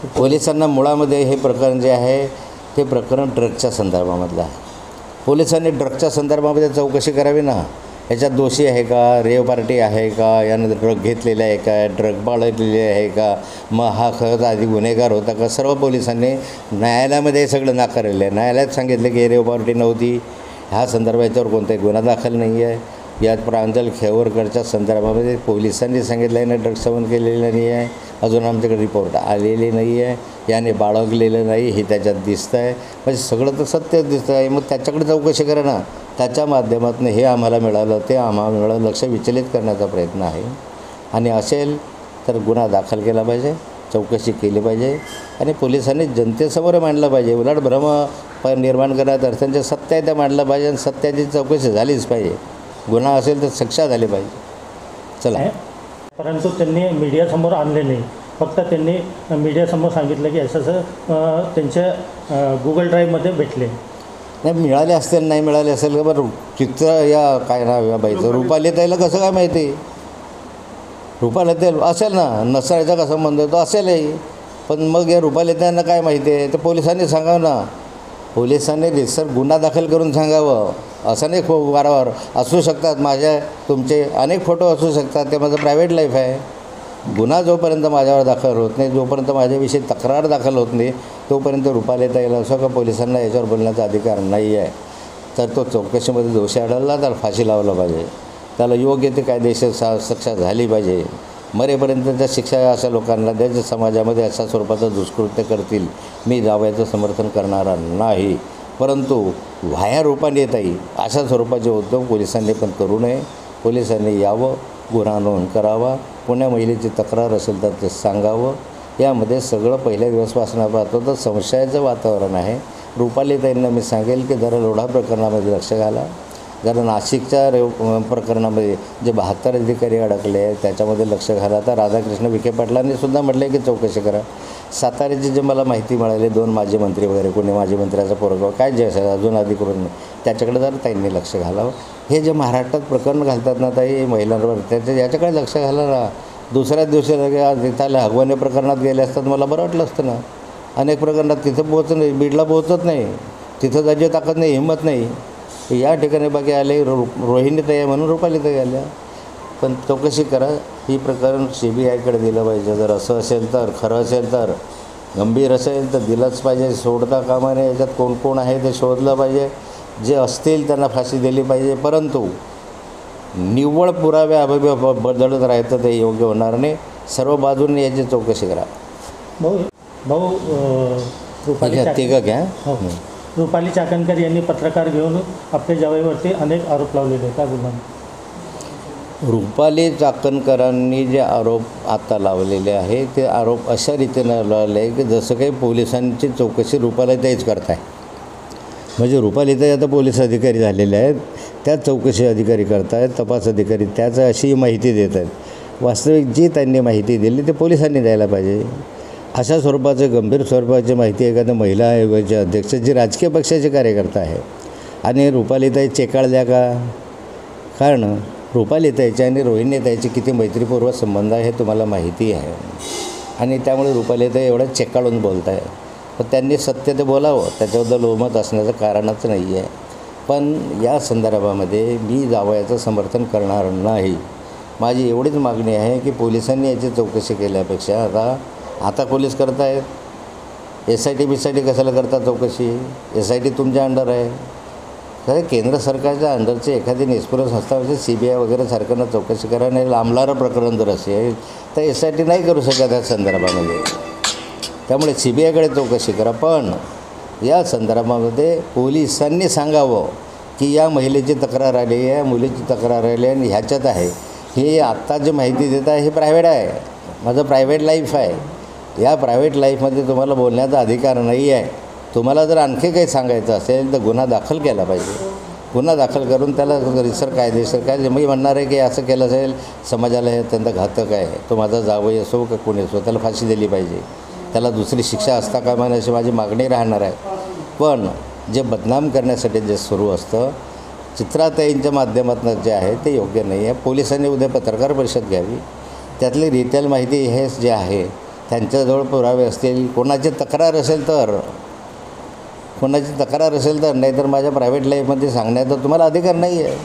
पोलिसांना मुळामध्ये हे प्रकरण जे आहे ते प्रकरण ड्रगच्या संदर्भामधलं आहे. पोलिसांनी ड्रगच्या संदर्भामध्ये चौकशी करावी ना. याच्यात दोषी आहे का, रेव पार्टी आहे का, यानं ड्रग घेतलेले आहे का, ड्रग बाळगलेले आहे का, मग हा खरंच आधी गुन्हेगार होता का. सर्व पोलिसांनी न्यायालयामध्ये हे सगळं नाकारलेलं आहे. न्यायालयात सांगितलं की रेव पार्टी नव्हती, ह्या संदर्भाच्यावर कोणताही गुन्हा दाखल नाही आहे. यात प्रांजल खेवरकरच्या संदर्भामध्ये पोलिसांनी सांगितलं आहे ना ड्रग सेवन केलेलं नाही आहे, अजून आमच्याकडे रिपोर्ट आलेली नाही आहे, याने बाळगलेलं नाही हे त्याच्यात दिसतं आहे. म्हणजे सगळं तर सत्य दिसतं आहे. मग त्याच्याकडे चौकशी करा ना. त्याच्या माध्यमातून हे आम्हाला मिळालं, ते आम्हाला मिळालं, लक्ष विचलित करण्याचा प्रयत्न आहे. आणि असेल तर गुन्हा दाखल केला पाहिजे, चौकशी केली पाहिजे आणि पोलिसांनी जनतेसमोर मांडलं पाहिजे. उलट भ्रम निर्माण करण्यात अडचणीचं सत्य आहे ते मांडलं पाहिजे आणि सत्याची चौकशी झालीच पाहिजे. गुन्हा असेल तर शिक्षा झाली पाहिजे. चला. परंतु त्यांनी मीडियासमोर आणले नाही. फक्त त्यांनी मीडियासमोर सांगितलं की असं त्यांच्या गुगल ड्राईव्हमध्ये भेटले. नाही मिळाले असतील, नाही मिळाले असेल का बरं. चित्र या काय नाव या बाईचं रुपाली ताईला कसं काय माहिती. रुपाली ताई असेल ना, नसण्याचा कसा संबंध तो असेलही. पण मग या रुपाली ताईंना काय माहिती आहे तर पोलिसांनी सांगावं ना. पोलिसांनी रिसर गुन्हा दाखल करून सांगावं. असं नाही वारंवार असू शकतात माझ्या तुमचे अनेक फोटो असू शकतात, ते माझं प्रायव्हेट लाईफ आहे. गुन्हा जोपर्यंत माझ्यावर दाखल होत नाही, जोपर्यंत माझ्याविषयी तक्रार दाखल होत नाही, तोपर्यंत रुपाली ताईला असं का पोलिसांना याच्यावर बोलण्याचा अधिकार नाही आहे. तर तो चौकशीमध्ये दोषी आढळला तर फाशी लावला पाहिजे. त्याला योग्य ते कायदेशीर शिक्षा झाली पाहिजे. मरेपर्यंत त्या शिक्षा अशा लोकांना द्यायचं समाजामध्ये अशा स्वरूपाचं दुष्कृत्य करतील मी जावयाचं समर्थन करणारा नाही. परंतु व्हाया रूपाने ताई अशा स्वरूपाचे उद्योग पोलिसांनी पण करू नये. पोलिसांनी यावं, गुन्हा नोंद करावा, कोण्या महिलेची तक्रार असेल तर ते सांगावं. यामध्ये सगळं पहिल्या दिवसपासून पाहतो तर संशयाचं वातावरण आहे. रुपाली ताईंना मी सांगेल की जरा लोढा प्रकरणामध्ये लक्ष घाला. जरा नाशिकच्या प्रकरणामध्ये जे 72 अधिकारी अडकले आहेत त्याच्यामध्ये लक्ष घाला. तर राधाकृष्ण विखे पाटलांनी सुद्धा म्हटले की चौकशी करा. साताऱ्याची जे मला माहिती मिळाली 2 माजी मंत्री वगैरे कोणी माजी मंत्र्याचा पोरगा काय जे असेल अजून अधिकृत नाही त्याच्याकडे जर ताईंनी लक्ष घालावं. हे जे महाराष्ट्रात प्रकरण घालतात ना ताई महिलांवर याच्याकडे लक्ष घाला ना. दुसऱ्याच दिवशी तिथं हगवणे प्रकरणात गेले असतात मला बरं वाटलं असतं ना. अनेक प्रकरणात तिथं पोहोचत नाही, बीडला पोहोचत नाही, तिथं त्याची ताकद नाही, हिंमत नाही. या ठिकाणी बाकी आले रोहिणी ताई म्हणून रुपाली ताई आल्या. पण चौकशी करा. ही प्रकरण CBIकडे दिलं पाहिजे. जर असं असेल तर, खरं असेल तर, गंभीर असेल तर दिलंच पाहिजे. सोडता कामा नये. याच्यात कोण कोण आहे ते शोधलं पाहिजे. जे असतील त्यांना फाशी दिली पाहिजे. परंतु निव्वळ पुराव्याअभावी बदलत राहायचं ते योग्य होणार नाही. सर्व बाजूंनी याची चौकशी करा. भाऊ तिघं घ्या. रुपाली चाकणकर यांनी पत्रकार घेऊन आपल्या जावयावरती अनेक आरोप लावलेले काय बोलणार. रुपाली चाकणकरांनी जे आरोप आता लावलेले आहे ते आरोप अशा रीतीनं लावले आहे की जसं काही पोलिसांची चौकशी रुपाली ताईच करत आहे. म्हणजे रुपाली ताई आता पोलीस अधिकारी झालेले आहेत, त्याच चौकशी अधिकारी करत आहेत, तपास अधिकारी त्याच अशी माहिती देत आहेत. वास्तविक जी त्यांनी माहिती दिली ते पोलिसांनी द्यायला पाहिजे. अशा स्वरूपाचे गंभीर स्वरूपाची माहिती एखाद्या महिला आयोगाचे अध्यक्ष जी राजकीय पक्षाचे कार्यकर्ता आहे आणि रुपालीताई चेकाळल्या का. कारण रुपालीताईच्या आणि रोहिणीताईचे किती मैत्रीपूर्वक संबंध आहे हे तुम्हाला माहिती आहे आणि त्यामुळे रुपालीताई एवढं चेकाळून बोलत आहे. पण त्यांनी सत्य ते बोलावं, त्याच्याबद्दल ओमत असण्याचं कारणच नाही आहे. पण या संदर्भामध्ये मी जावयाचं समर्थन करणार नाही. माझी एवढीच मागणी आहे की पोलिसांनी याची चौकशी केल्यापेक्षा आता पोलीस करत आहेत. SIT BIT कशाला करतात चौकशी. SIT तुमच्या अंडर आहे. तर केंद्र सरकारच्या अंडरचे एखादी निष्पन्न संस्था CBI वगैरे सारख्यांना चौकशी करा. नाही लांबणारं प्रकरण जर असेल तर SIT नाही करू शकत या संदर्भामध्ये. त्यामुळे CBIकडे चौकशी करा. पण या संदर्भामध्ये पोलिसांनी सांगावं की या महिलेची तक्रार आली आहे, या मुलीची तक्रार आली आहे आणि ह्याच्यात आहे. हे आत्ता जी माहिती देत आहे हे प्रायव्हेट आहे, माझं प्रायव्हेट लाईफ आहे. या प्रायव्हेट लाईफमध्ये तुम्हाला बोलण्याचा अधिकार नाही आहे. तुम्हाला जर आणखी काही सांगायचं असेल तर गुन्हा दाखल केला पाहिजे. गुन्हा दाखल करून त्याला रिसर कायदेशीर काय मी म्हणणार आहे की असं केलं असेल समाजाला हे अत्यंत घातक आहे. तो माझा जावई असो का कोणी असो त्याला फाशी दिली पाहिजे. त्याला दुसरी शिक्षा असता कामा नये अशी माझी मागणी राहणार आहे. पण जे बदनाम करण्यासाठी जे सुरू असतं चित्राताईंच्या माध्यमातून जे आहे ते योग्य नाही आहे. पोलिसांनी उद्या पत्रकार परिषद घ्यावी. त्यातली डिटेल माहिती हे जे आहे त्यांच्याजवळ पुरावे असतील, कोणाची तक्रार असेल तर, नाहीतर माझ्या प्रायव्हेट लाईफमध्ये सांगण्याचा तुम्हाला अधिकार नाही आहे.